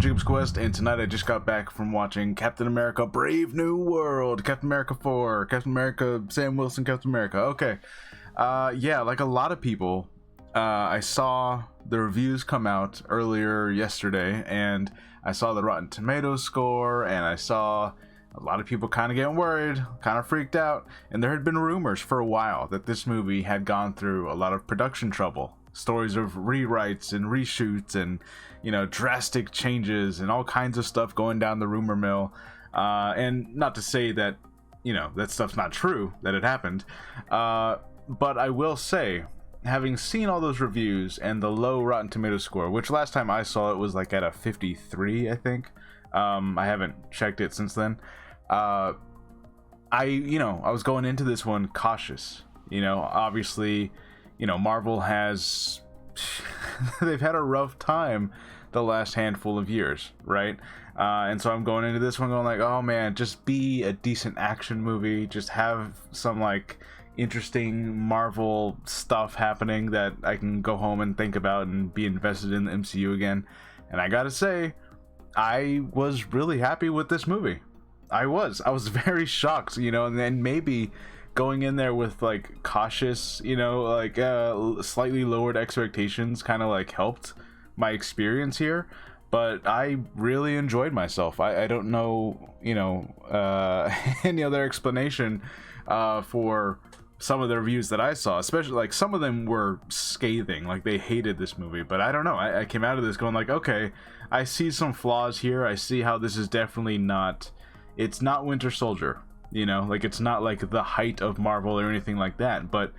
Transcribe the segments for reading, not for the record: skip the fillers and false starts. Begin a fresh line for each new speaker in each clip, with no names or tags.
Jacob's Quest, and tonight I just got back from watching Captain America Brave New World, Captain America 4, Captain America, Sam Wilson, Captain America. Okay. Yeah, like a lot of people, I saw the reviews come out earlier yesterday, and I saw the Rotten Tomatoes score, and I saw a lot of people kind of getting worried, kind of freaked out, and there had been rumors for a while that this movie had gone through a lot of production trouble. Stories of rewrites and reshoots and, you know, drastic changes and all kinds of stuff going down the rumor mill. And not to say that, you know, that stuff's not true, that it happened. But I will say, having seen all those reviews and the low Rotten Tomatoes score, which last time I saw it was like at a 53, I think. I haven't checked it since then. I was going into this one cautious. You know, obviously, you know, Marvel has they've had a rough time the last handful of years, right? And so I'm going into this one going like, oh man, just be a decent action movie, just have some like interesting Marvel stuff happening that I can go home and think about and be invested in the MCU again. And I gotta say, I was really happy with this movie. I was very shocked, you know, and then maybe going in there with like cautious, you know, like slightly lowered expectations kind of like helped my experience here. But I really enjoyed myself. I don't know, you know, any other explanation for some of the reviews that I saw, especially like some of them were scathing, like they hated this movie. But I don't know, I came out of this going like, okay, I see some flaws here. I see how this is definitely not, it's not Winter Soldier, you know, like it's not like the height of Marvel or anything like that, but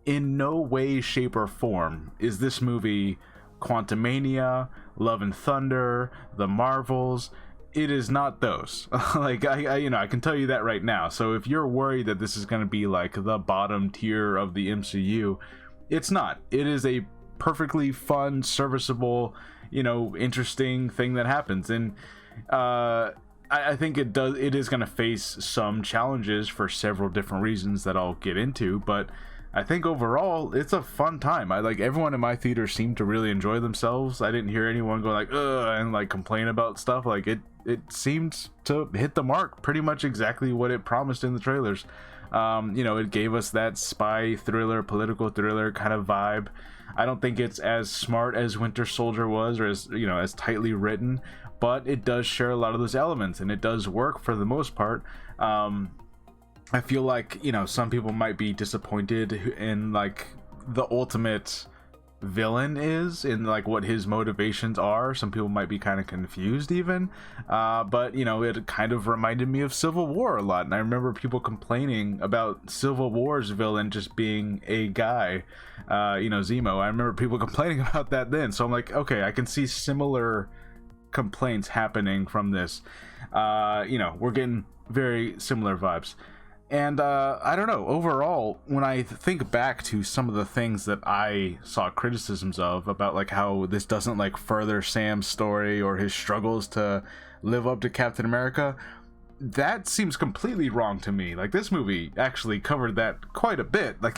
in no way, shape, or form is this movie Quantumania, Love and Thunder, The Marvels. It is not those. Like I you know, I can tell you that right now. So if you're worried that this is going to be like the bottom tier of the MCU, it's not. It is a perfectly fun, serviceable, you know, interesting thing that happens. And I think it is going to face some challenges for several different reasons that I'll get into, but I think overall it's a fun time. I like everyone in my theater seemed to really enjoy themselves. I didn't hear anyone go like ugh and like complain about stuff. Like it seemed to hit the mark, pretty much exactly what it promised in the trailers. You know, it gave us that spy thriller, political thriller kind of vibe. I don't think it's as smart as Winter Soldier was, or as, you know, as tightly written, but it does share a lot of those elements, and it does work for the most part. I feel like, you know, some people might be disappointed in like the ultimate villain is, in like what his motivations are. Some people might be kind of confused even, but you know, it kind of reminded me of Civil War a lot, and I remember people complaining about Civil War's villain just being a guy, you know, Zemo. I remember people complaining about that then, so I'm like, okay, I can see similar complaints happening from this. You know, we're getting very similar vibes. And I don't know, overall, when I think back to some of the things that I saw criticisms of about like how this doesn't like further Sam's story or his struggles to live up to Captain America, that seems completely wrong to me. Like this movie actually covered that quite a bit. Like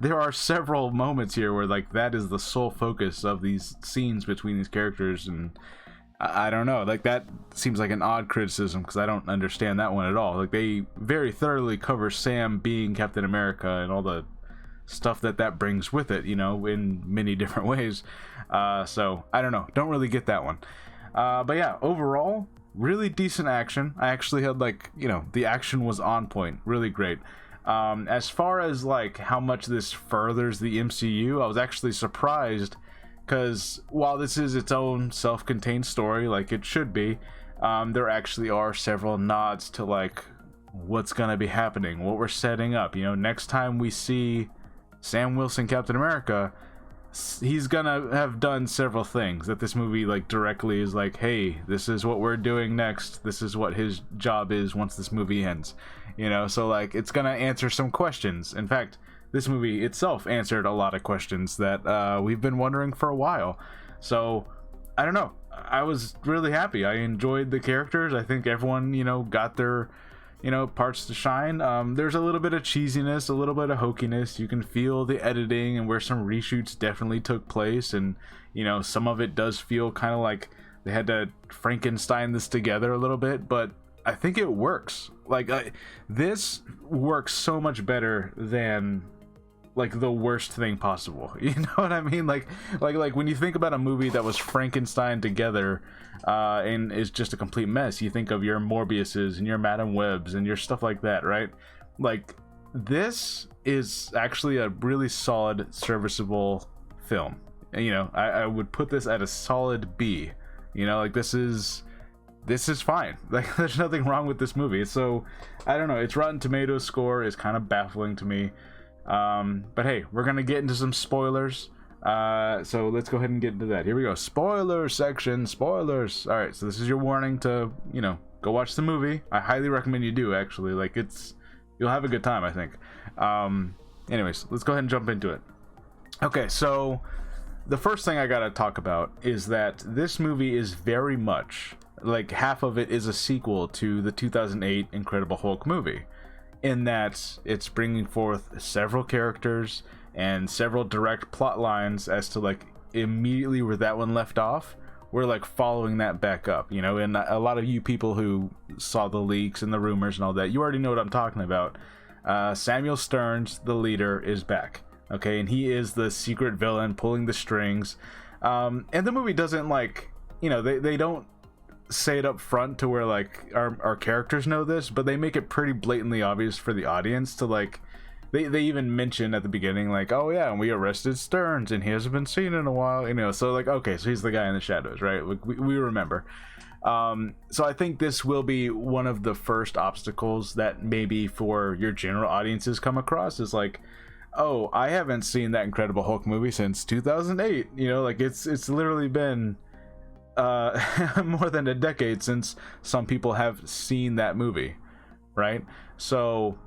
there are several moments here where like that is the sole focus of these scenes between these characters, and I don't know, like that seems like an odd criticism because I don't understand that one at all. Like they very thoroughly cover Sam being Captain America and all the stuff that brings with it, you know, in many different ways. So I don't know, don't really get that one. But yeah, overall, really decent action. I actually had like, you know, the action was on point, really great. As far as like how much this furthers the MCU, I was actually surprised, because while this is its own self-contained story, like it should be, there actually are several nods to like what's gonna be happening, what we're setting up. You know, next time we see Sam Wilson Captain America, he's gonna have done several things that this movie like directly is like, hey, this is what we're doing next, this is what his job is once this movie ends, you know. So like it's gonna answer some questions. In fact, this movie itself answered a lot of questions that we've been wondering for a while. So I don't know, I was really happy. I enjoyed the characters. I think everyone, you know, got their, you know, parts to shine. There's a little bit of cheesiness, a little bit of hokiness. You can feel the editing and where some reshoots definitely took place, and you know, some of it does feel kind of like they had to Frankenstein this together a little bit, but I think it works. Like this works so much better than like the worst thing possible. You know what I mean? Like when you think about a movie that was Frankenstein together and is just a complete mess, you think of your Morbiuses and your Madam Webs and your stuff like that, right? Like this is actually a really solid, serviceable film. And, you know, I would put this at a solid B. You know, like this is fine. Like there's nothing wrong with this movie. So I don't know, its Rotten Tomatoes score is kind of baffling to me. But hey, we're gonna get into some spoilers, so let's go ahead and get into that. Here we go. Spoiler section. Spoilers. All right, so this is your warning to, you know, go watch the movie. I highly recommend you do, actually. Like you'll have a good time, I think. Anyways, let's go ahead and jump into it. Okay, so the first thing I gotta talk about is that this movie is very much like half of it is a sequel to the 2008 Incredible Hulk movie, in that it's bringing forth several characters and several direct plot lines as to like immediately where that one left off, we're like following that back up, you know. And a lot of you people who saw the leaks and the rumors and all that, you already know what I'm talking about. Samuel Stearns, the leader, is back, okay, and he is the secret villain pulling the strings. And the movie doesn't, like, you know, they don't say it up front to where like our characters know this, but they make it pretty blatantly obvious for the audience to like, they even mention at the beginning like, oh yeah, and we arrested Stearns and he hasn't been seen in a while, you know. So like, okay, so he's the guy in the shadows, right? We remember. So I think this will be one of the first obstacles that maybe for your general audiences come across, is like, oh, I haven't seen that Incredible Hulk movie since 2008, you know, like it's literally been more than a decade since some people have seen that movie, right? So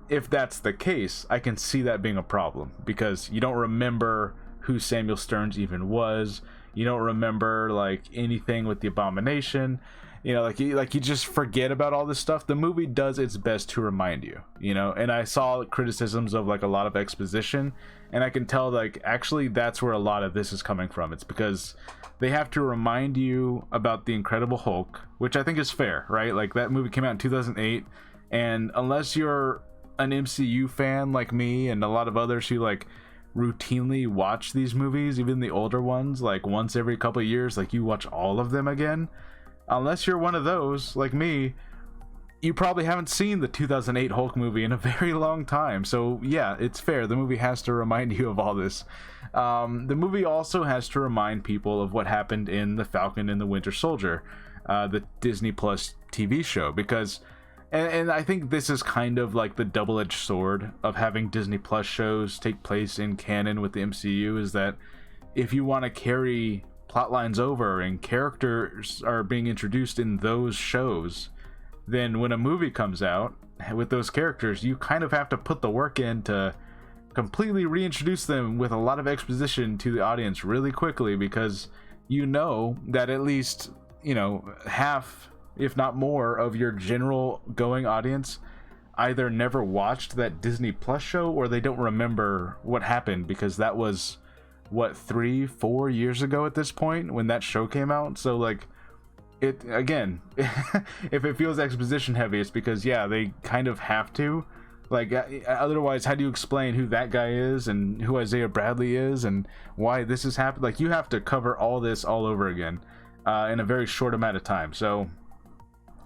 if that's the case, I can see that being a problem, because you don't remember who Samuel Stearns even was. You don't remember like anything with the Abomination, you know, like you just forget about all this stuff. The movie does its best to remind you, you know. And I saw criticisms of like a lot of exposition, and I can tell like actually that's where a lot of this is coming from. It's because they have to remind you about the Incredible Hulk, which I think is fair, right? Like that movie came out in 2008, and unless you're an MCU fan like me and a lot of others who like routinely watch these movies, even the older ones, like once every couple of years, like you watch all of them again, unless you're one of those like me, you probably haven't seen the 2008 Hulk movie in a very long time. So yeah, it's fair. The movie has to remind you of all this. The movie also has to remind people of what happened in The Falcon and the Winter Soldier, the Disney Plus TV show, because and I think this is kind of like the double-edged sword of having Disney Plus shows take place in canon with the MCU, is that if you want to carry plot lines over and characters are being introduced in those shows, then when a movie comes out with those characters, you kind of have to put the work in to completely reintroduce them with a lot of exposition to the audience really quickly, because you know that at least, you know, half, if not more, of your general going audience either never watched that Disney Plus show or they don't remember what happened, because that was what, 3-4 years ago at this point when that show came out. So like, it again, if it feels exposition heavy, it's because yeah, they kind of have to. Like otherwise, how do you explain who that guy is and who Isaiah Bradley is and why this has happened? Like you have to cover all this all over again in a very short amount of time. So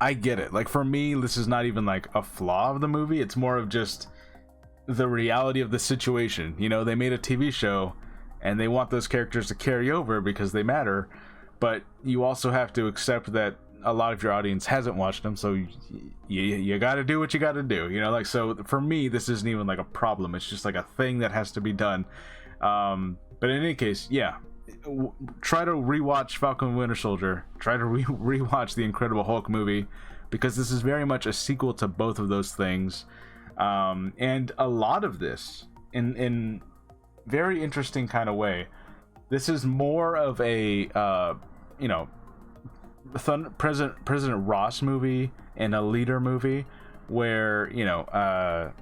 I get it. Like for me, this is not even like a flaw of the movie. It's more of just the reality of the situation. You know, they made a TV show and they want those characters to carry over because they matter, but you also have to accept that a lot of your audience hasn't watched them, so you got to do what you got to do, you know. Like, so for me, this isn't even like a problem. It's just like a thing that has to be done. But in any case, yeah, try to rewatch Falcon and Winter Soldier. Try to rewatch the Incredible Hulk movie, because this is very much a sequel to both of those things. And a lot of this, in very interesting kind of way, this is more of a you know, President Ross movie and a leader movie, where, you know,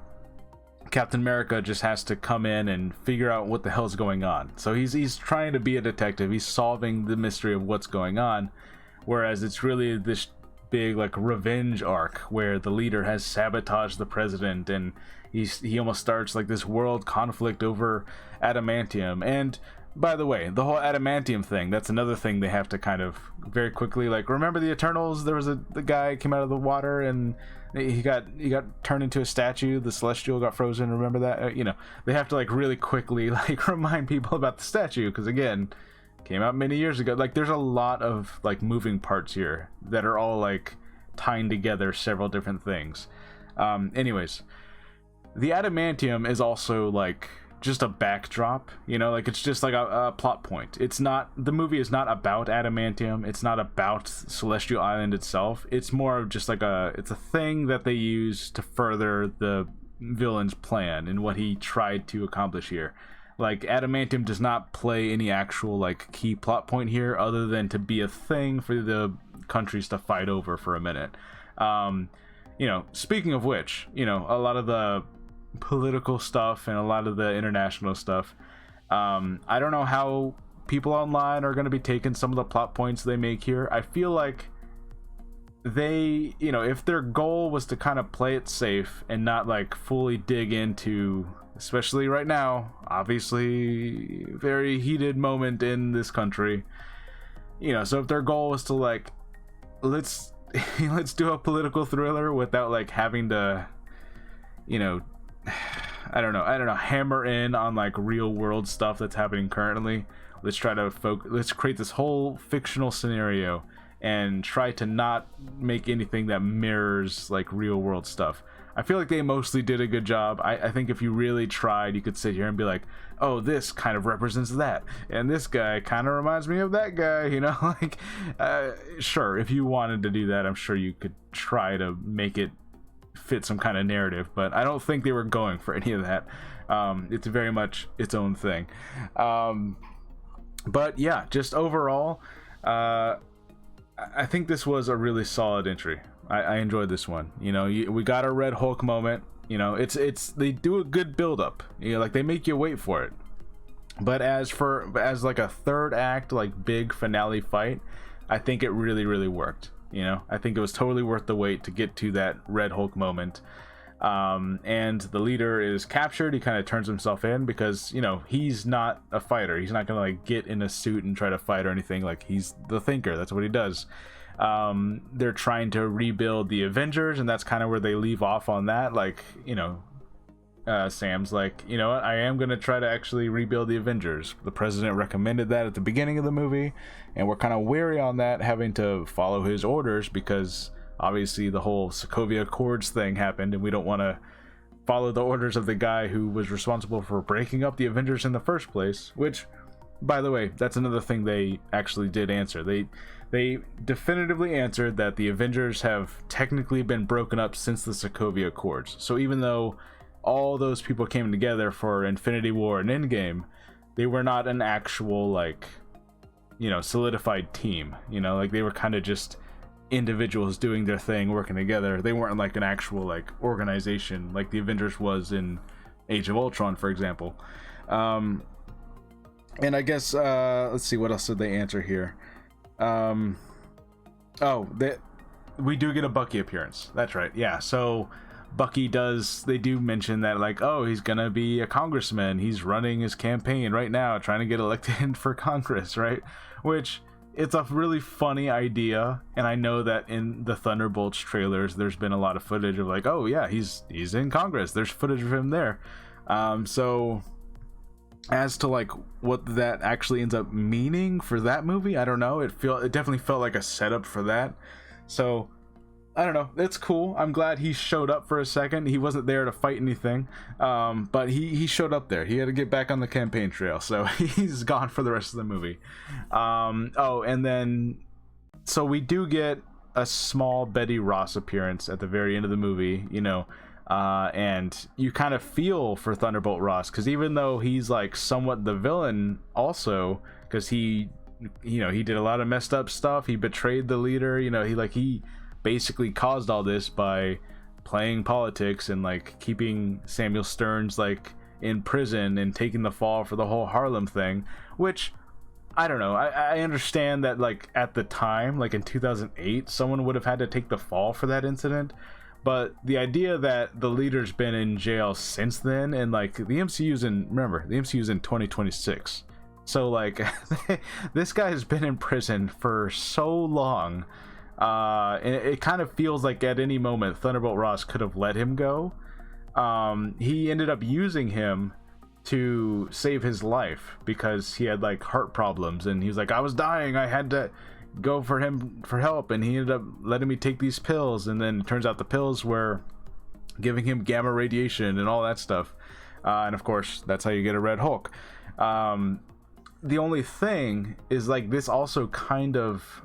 Captain America just has to come in and figure out what the hell's going on. So he's trying to be a detective. He's solving the mystery of what's going on. whereas it's really this big like revenge arc where the leader has sabotaged the president, and he almost starts like this world conflict over adamantium. And by the way, the whole adamantium thing, that's another thing they have to kind of very quickly, like, remember the Eternals? There was the guy came out of the water and he got turned into a statue. The Celestial got frozen. Remember that? You know, they have to like really quickly like remind people about the statue, because again, came out many years ago. Like, there's a lot of like moving parts here that are all like tying together several different things. Anyways, the adamantium is also like just a backdrop, you know, like it's just like a plot point. It's not, the movie is not about adamantium, it's not about Celestial Island itself. It's more of just like it's a thing that they use to further the villain's plan and what he tried to accomplish here. Like, adamantium does not play any actual like key plot point here, other than to be a thing for the countries to fight over for a minute. You know, speaking of which, you know, a lot of the political stuff and a lot of the international stuff, I don't know how people online are going to be taking some of the plot points they make here. I feel like they, you know, if their goal was to kind of play it safe and not like fully dig into, especially right now, obviously very heated moment in this country, you know, so if their goal was to like, let's do a political thriller without like having to, you know, I don't know, hammer in on like real world stuff that's happening currently. Let's try to let's create this whole fictional scenario and try to not make anything that mirrors like real world stuff. I feel like they mostly did a good job. I think if you really tried, you could sit here and be like, oh, this kind of represents that, and this guy kind of reminds me of that guy, you know. Like, sure, if you wanted to do that, I'm sure you could try to make it fit some kind of narrative, but I don't think they were going for any of that. It's very much its own thing. But yeah, just overall, I think this was a really solid entry. I enjoyed this one. You know, we got a Red Hulk moment. You know, it's they do a good build up. You know, like they make you wait for it. But as like a third act, like big finale fight, I think it really worked. You know, I think it was totally worth the wait to get to that Red Hulk moment. And the leader is captured. He kind of turns himself in because, you know, he's not a fighter. He's not gonna like get in a suit and try to fight or anything. Like, he's the thinker. That's what he does. They're trying to rebuild the Avengers, and that's kind of where they leave off on that. Like, you know, Sam's like, you know what, I am going to try to actually rebuild the Avengers. The president recommended that at the beginning of the movie, and we're kind of wary on that, having to follow his orders, because obviously the whole Sokovia Accords thing happened, and we don't want to follow the orders of the guy who was responsible for breaking up the Avengers in the first place. Which, by the way, that's another thing they actually did answer. They definitively answered that the Avengers have technically been broken up since the Sokovia Accords. So even though all those people came together for Infinity War and Endgame, they were not an actual, like, you know, solidified team. You know, like, they were kind of just individuals doing their thing, working together. They weren't like an actual like organization like the Avengers was in Age of Ultron, for example. And I guess let's see, what else did they answer here? We do get a Bucky appearance. That's right. Yeah. So Bucky they do mention that, like, oh, he's gonna be a congressman. He's running his campaign right now, trying to get elected for Congress, right? Which, it's a really funny idea, and I know that in the Thunderbolts trailers, there's been a lot of footage of like, oh yeah, he's in Congress. There's footage of him there. So as to like what that actually ends up meaning for that movie, I don't know. It definitely felt like a setup for that. So I don't know. It's cool. I'm glad he showed up for a second. He wasn't there to fight anything, but he showed up there. He had to get back on the campaign trail, so he's gone for the rest of the movie. And then so we do get a small Betty Ross appearance at the very end of the movie, you know. And you kind of feel for Thunderbolt Ross, because even though he's like somewhat the villain also, because he did a lot of messed up stuff, he betrayed the leader, you know, he basically caused all this by playing politics and like keeping Samuel Stearns like in prison and taking the fall for the whole Harlem thing, which I don't know. I understand that, like, at the time, like in 2008, someone would have had to take the fall for that incident. But the idea that the leader's been in jail since then, and like the MCU's in, remember, the MCU's in 2026. So like, this guy has been in prison for so long. And it kind of feels like at any moment Thunderbolt Ross could have let him go. He ended up using him to save his life because he had like heart problems, and he was like, I was dying, I had to go for him for help, and he ended up letting me take these pills, and then it turns out the pills were giving him gamma radiation and all that stuff, and of course that's how you get a Red Hulk. The only thing is, like, this also kind of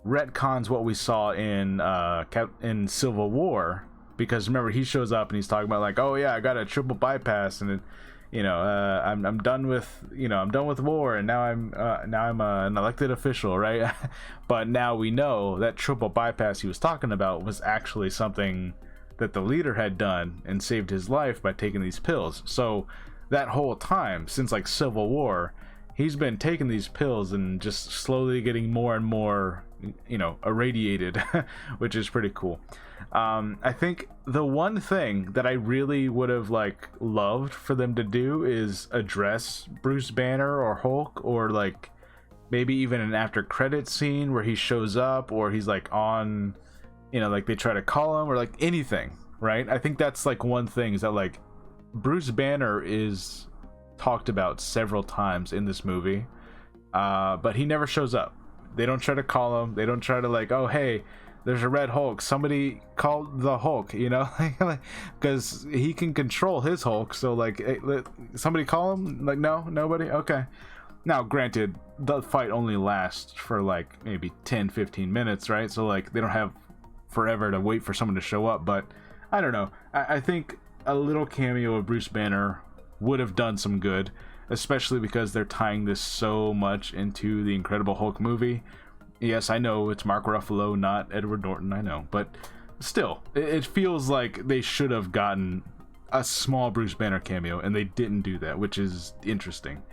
retcons what we saw in Civil War, because remember, he shows up and he's talking about like, oh yeah, I got a triple bypass, and it, I'm done with, I'm done with war, and now I'm an elected official, right? But now we know that triple bypass he was talking about was actually something that the leader had done and saved his life by taking these pills. So that whole time since like Civil War, he's been taking these pills and just slowly getting more and more, irradiated, which is pretty cool. I think the one thing that I really would have like loved for them to do is address Bruce Banner or Hulk, or like maybe even an after credit scene where he shows up, or he's like on, like they try to call him, or like anything, right? I think that's like one thing, is that like Bruce Banner is talked about several times in this movie, but he never shows up. They don't try to call him. They don't try to like, oh hey, there's a Red Hulk, somebody call the Hulk, because he can control his Hulk. So like, somebody call him. Like, no, nobody. Okay. Now granted, the fight only lasts for like maybe 10-15 minutes, right? So like, they don't have forever to wait for someone to show up. But I don't know, I think a little cameo of Bruce Banner would have done some good, especially because they're tying this so much into the Incredible Hulk movie. Yes, I know it's Mark Ruffalo, not Edward Norton, I know, but still, it feels like they should have gotten a small Bruce Banner cameo, and they didn't do that, which is interesting.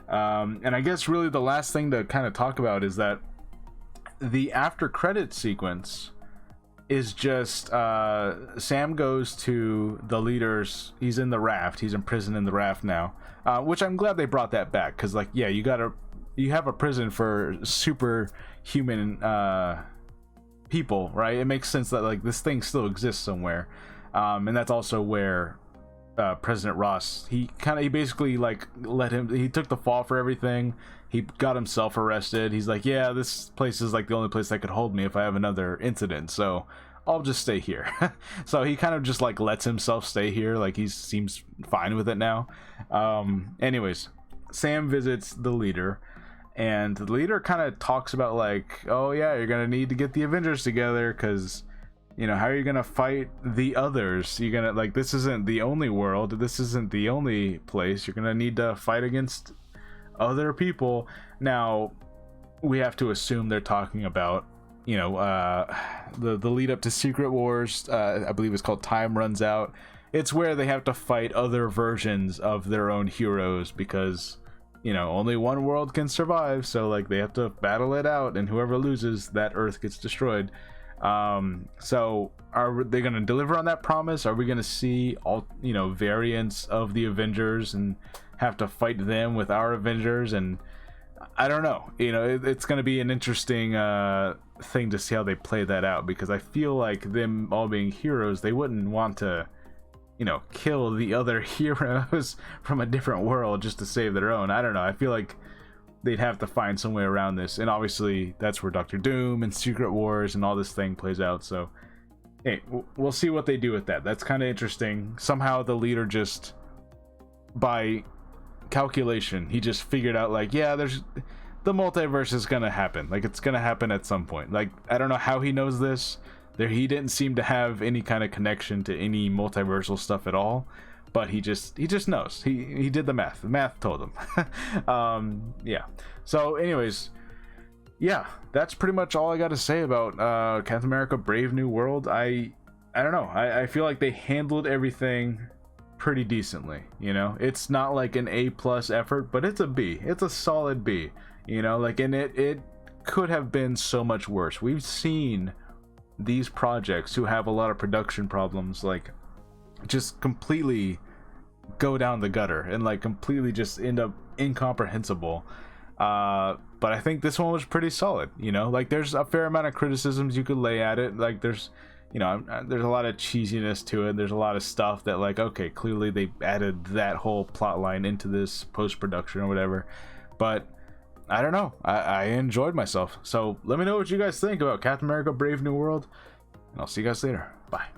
And I guess really the last thing to kind of talk about is that the after credit sequence is just Sam goes to the leaders. He's in the raft. He's in prison in the raft now, which I'm glad they brought that back, because like, yeah, you have a prison for superhuman people, right? It makes sense that like this thing still exists somewhere, and that's also where President Ross, he basically like he took the fall for everything. He got himself arrested. He's like, yeah, this place is like the only place that could hold me if I have another incident, so I'll just stay here. So he kind of just like lets himself stay here, like he seems fine with it now. Anyways, Sam visits the leader, and the leader kind of talks about like, oh yeah, you're gonna need to get the Avengers together, because how are you gonna fight the others? You're gonna, like, this isn't the only world, this isn't the only place, you're gonna need to fight against other people. Now we have to assume they're talking about the lead up to Secret Wars. I believe it's called Time Runs Out. It's where they have to fight other versions of their own heroes, because only one world can survive, so like they have to battle it out, and whoever loses, that Earth gets destroyed. So are they going to deliver on that promise? Are we going to see all variants of the Avengers and have to fight them with our Avengers? And I don't know, it's going to be an interesting thing to see how they play that out, because I feel like them all being heroes, they wouldn't want to kill the other heroes from a different world just to save their own. I don't know, I feel like they'd have to find some way around this, and obviously that's where Doctor Doom and Secret Wars and all this thing plays out. So hey, we'll see what they do with that. That's kind of interesting. Somehow the leader, just by calculation, he just figured out like, yeah, there's the multiverse is gonna happen, like it's gonna happen at some point. Like, I don't know how he knows this. He didn't seem to have any kind of connection to any multiversal stuff at all, but he just knows. He did the math. The math told him. Yeah. So anyways, yeah, that's pretty much all I got to say about Captain America Brave New World. I don't know. I feel like they handled everything pretty decently. You know, it's not like an A plus effort, but it's a B. It's a solid B. You know, like, and it could have been so much worse. We've seen these projects who have a lot of production problems, like, just completely go down the gutter and like completely just end up incomprehensible. But I think this one was pretty solid. You know, like, there's a fair amount of criticisms you could lay at it. Like, there's, you know, there's a lot of cheesiness to it. There's a lot of stuff that, like, okay, clearly they added that whole plot line into this post-production or whatever. But I don't know, I enjoyed myself. So let me know what you guys think about Captain America Brave New World, and I'll see you guys later. Bye.